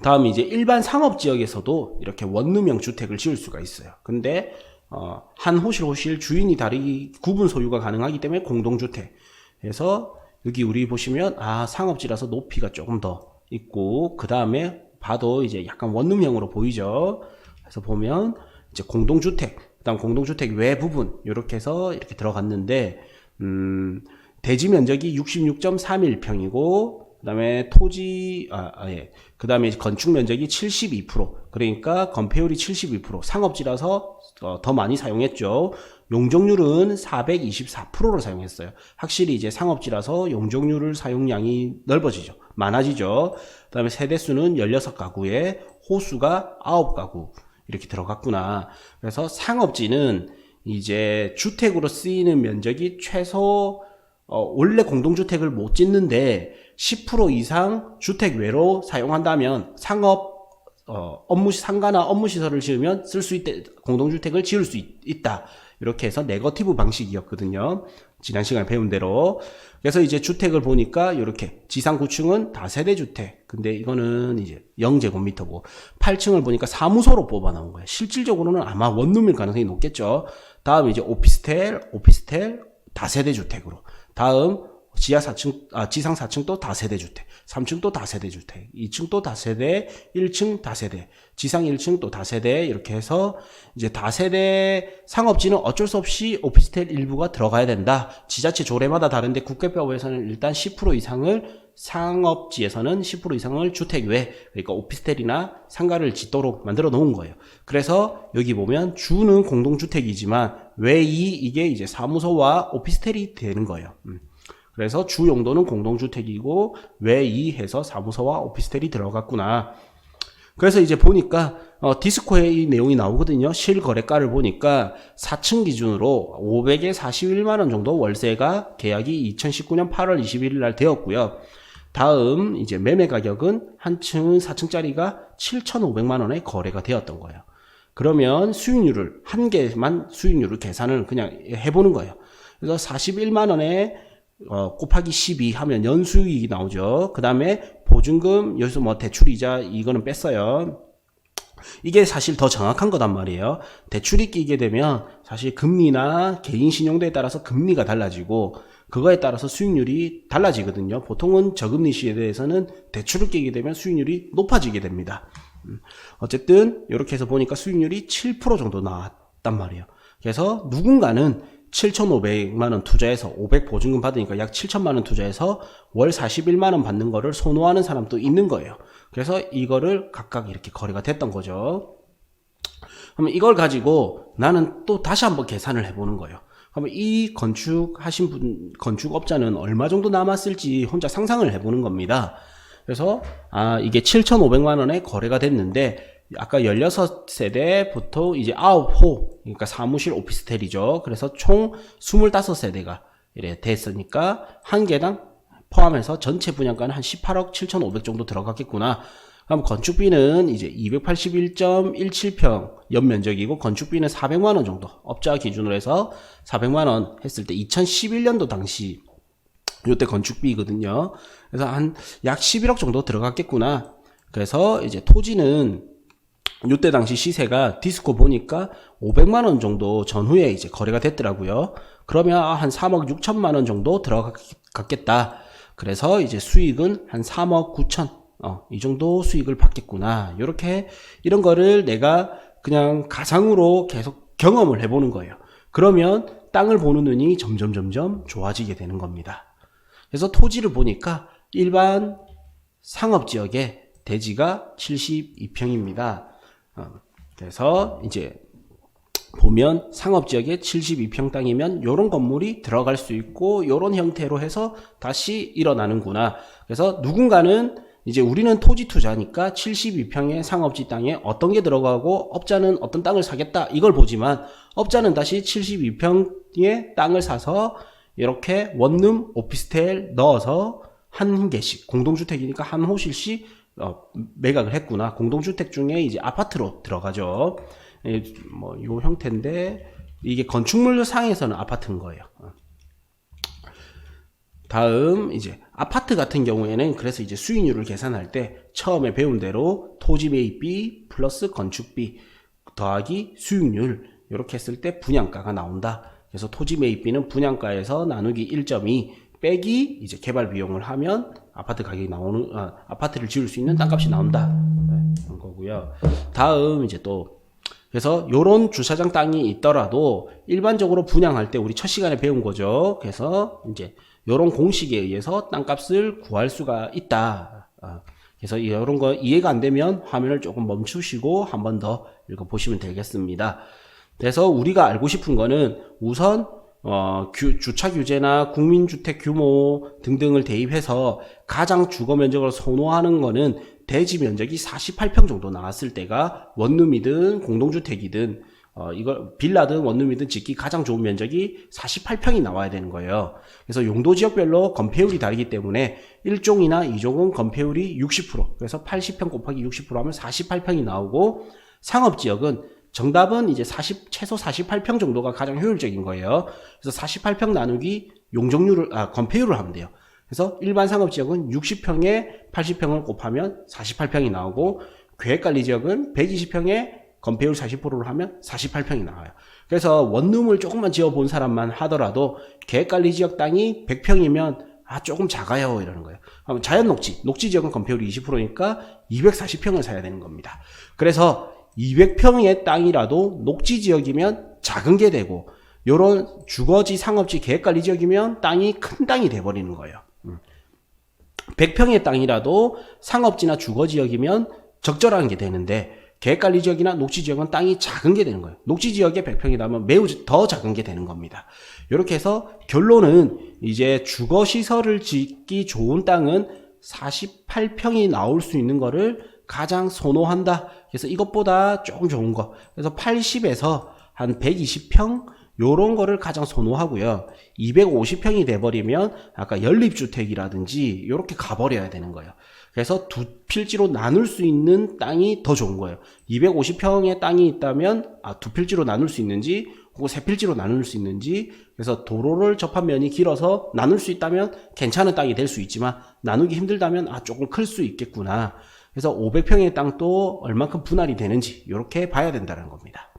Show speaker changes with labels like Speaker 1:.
Speaker 1: 다음 이제 일반 상업지역에서도 이렇게 원룸형 주택을 지을 수가 있어요. 근데 한 호실 주인이 다르기 구분 소유가 가능하기 때문에 공동주택. 그래서 여기 우리 보시면 상업지라서 높이가 조금 더 있고 그 다음에 봐도 이제 약간 원룸형으로 보이죠. 그래서 보면 이제 공동주택, 그다음 공동주택 외 부분 이렇게 해서 이렇게 들어갔는데 대지 면적이 66.31평이고 그다음에 토지 그다음에 건축 면적이 72%. 그러니까 건폐율이 72%. 상업지라서 더 많이 사용했죠. 용적률은 424%를 사용했어요. 확실히 이제 상업지라서 용적률을 사용량이 넓어지죠. 많아지죠. 그다음에 세대수는 16가구에 호수가 9가구 이렇게 들어갔구나. 그래서 상업지는 이제 주택으로 쓰이는 면적이 최소 원래 공동주택을 못 짓는데 10% 이상 주택 외로 사용한다면 상업 상가나 업무시설을 지으면 쓸 수 있다. 공동주택을 지을 수 있다. 이렇게 해서 네거티브 방식이었거든요. 지난 시간에 배운 대로. 그래서 이제 주택을 보니까 이렇게 지상 9층은 다세대 주택. 근데 이거는 이제 0제곱미터고 8층을 보니까 사무소로 뽑아 놓은 거예요. 실질적으로는 아마 원룸일 가능성이 높겠죠. 다음 이제 오피스텔 다세대 주택으로. 다음 지상 4층 또 다세대 주택, 3층 또 다세대 주택, 2층 또 다세대, 1층 다세대, 지상 1층 또 다세대 이렇게 해서 이제 다세대 상업지는 어쩔 수 없이 오피스텔 일부가 들어가야 된다. 지자체 조례마다 다른데 국회법에서는 일단 10% 이상을 상업지에서는 10% 이상을 주택 외, 그러니까 오피스텔이나 상가를 짓도록 만들어 놓은 거예요. 그래서 여기 보면 주는 공동주택이지만 외이 이게 이제 사무소와 오피스텔이 되는 거예요. 그래서 주 용도는 공동주택이고 외이 해서 사무소와 오피스텔이 들어갔구나. 그래서 이제 보니까 디스코에 이 내용이 나오거든요. 실거래가를 보니까 4층 기준으로 500에 41만원 정도 월세가 계약이 2019년 8월 21일 날 되었고요. 다음 이제 매매 가격은 한 층 4층짜리가 7,500만원에 거래가 되었던 거예요. 그러면 수익률을 한 개만 수익률을 계산을 그냥 해보는 거예요. 그래서 41만원에 곱하기 12 하면 연수익이 나오죠. 그 다음에 보증금, 여기서 뭐 대출이자 이거는 뺐어요. 이게 사실 더 정확한 거단 말이에요. 대출이 끼게 되면 사실 금리나 개인 신용도에 따라서 금리가 달라지고 그거에 따라서 수익률이 달라지거든요. 보통은 저금리 시에 대해서는 대출을 끼게 되면 수익률이 높아지게 됩니다. 어쨌든 이렇게 해서 보니까 수익률이 7% 정도 나왔단 말이에요. 그래서 누군가는 7,500만원 투자해서 500 보증금 받으니까 약 7천만원 투자해서 월 41만원 받는 거를 선호하는 사람도 있는 거예요. 그래서 이거를 각각 이렇게 거래가 됐던 거죠. 그러면 이걸 가지고 나는 또 다시 한번 계산을 해보는 거예요. 그러면 이 건축하신 분, 건축업자는 얼마 정도 남았을지 혼자 상상을 해보는 겁니다. 그래서 이게 7,500만원에 거래가 됐는데 아까 16세대부터 이제 9호, 그러니까 사무실 오피스텔이죠. 그래서 총 25세대가 이래 됐으니까 한 개당 포함해서 전체 분양가는 한 18억 7,500 정도 들어갔겠구나. 그럼 건축비는 이제 281.17평 연면적이고 건축비는 400만원 정도, 업자 기준으로 해서 400만원 했을 때 2011년도 당시 요때 건축비거든요. 그래서 한 약 11억 정도 들어갔겠구나. 그래서 이제 토지는 요때 당시 시세가 디스코 보니까 500만원 정도 전후에 이제 거래가 됐더라고요. 그러면 한 3억 6천만원 정도 들어갔겠다. 그래서 이제 수익은 한 3억 9천, 이 정도 수익을 받겠구나. 요렇게 이런 거를 내가 그냥 가상으로 계속 경험을 해보는 거예요. 그러면 땅을 보는 눈이 점점 좋아지게 되는 겁니다. 그래서 토지를 보니까 일반 상업지역에 대지가 72평입니다. 그래서 이제 보면 상업지역에 72평 땅이면 요런 건물이 들어갈 수 있고 요런 형태로 해서 다시 일어나는구나. 그래서 누군가는 이제 우리는 토지 투자니까 72평의 상업지 땅에 어떤 게 들어가고 업자는 어떤 땅을 사겠다 이걸 보지만 업자는 다시 72평의 땅을 사서 이렇게 원룸 오피스텔 넣어서 한 개씩 공동주택이니까 한 호실씩 매각을 했구나. 공동주택 중에 이제 아파트로 들어가죠. 뭐 요 형태인데 이게 건축물 상에서는 아파트인 거예요. 다음 이제 아파트 같은 경우에는 그래서 이제 수익률을 계산할 때 처음에 배운 대로 토지 매입비 플러스 건축비 더하기 수익률 이렇게 했을 때 분양가가 나온다. 그래서 토지 매입비는 분양가에서 나누기 1.2 빼기 이제 개발 비용을 하면 아파트 가격이 나오는 아파트를 지을 수 있는 땅값이 나온다. 네, 그런 거고요. 다음 이제 또 그래서 요런 주차장 땅이 있더라도 일반적으로 분양할 때 우리 첫 시간에 배운 거죠. 그래서 이제 요런 공식에 의해서 땅값을 구할 수가 있다. 그래서 이런 거 이해가 안 되면 화면을 조금 멈추시고 한 번 더 읽어보시면 되겠습니다. 그래서 우리가 알고 싶은 거는 우선 주차 규제나 국민주택 규모 등등을 대입해서 가장 주거 면적을 선호하는 거는 대지 면적이 48평 정도 나왔을 때가 원룸이든 공동주택이든 이걸 빌라든 원룸이든 짓기 가장 좋은 면적이 48평이 나와야 되는 거예요. 그래서 용도 지역별로 건폐율이 다르기 때문에 1종이나 2종은 건폐율이 60%, 그래서 80평 곱하기 60% 하면 48평이 나오고, 상업지역은 정답은 이제 최소 48평 정도가 가장 효율적인 거예요. 그래서 48평 나누기 건폐율을 하면 돼요. 그래서 일반 상업지역은 60평에 80평을 곱하면 48평이 나오고, 계획관리지역은 120평에 건폐율 40%를 하면 48평이 나와요. 그래서 원룸을 조금만 지어본 사람만 하더라도 계획관리지역 땅이 100평이면 조금 작아요 이러는 거예요. 자연 녹지 지역은 건폐율이 20%니까 240평을 사야 되는 겁니다. 그래서 200평의 땅이라도 녹지 지역이면 작은 게 되고, 요런 주거지 상업지 계획관리 지역이면 땅이 큰 땅이 돼버리는 거예요. 100평의 땅이라도 상업지나 주거지역이면 적절한 게 되는데, 계획관리지역이나 녹지지역은 땅이 작은 게 되는 거예요. 녹지지역에 100평이라면 매우 더 작은 게 되는 겁니다. 이렇게 해서 결론은 이제 주거시설을 짓기 좋은 땅은 48평이 나올 수 있는 거를 가장 선호한다. 그래서 이것보다 조금 좋은 거, 그래서 80에서 한 120평 요런 거를 가장 선호하고요. 250평이 돼버리면 아까 연립주택이라든지 요렇게 가버려야 되는 거예요. 그래서 두 필지로 나눌 수 있는 땅이 더 좋은 거예요. 250평의 땅이 있다면 두 필지로 나눌 수 있는지 혹은 세 필지로 나눌 수 있는지, 그래서 도로를 접한 면이 길어서 나눌 수 있다면 괜찮은 땅이 될 수 있지만 나누기 힘들다면 조금 클 수 있겠구나. 그래서 500평의 땅도 얼만큼 분할이 되는지 이렇게 봐야 된다는 겁니다.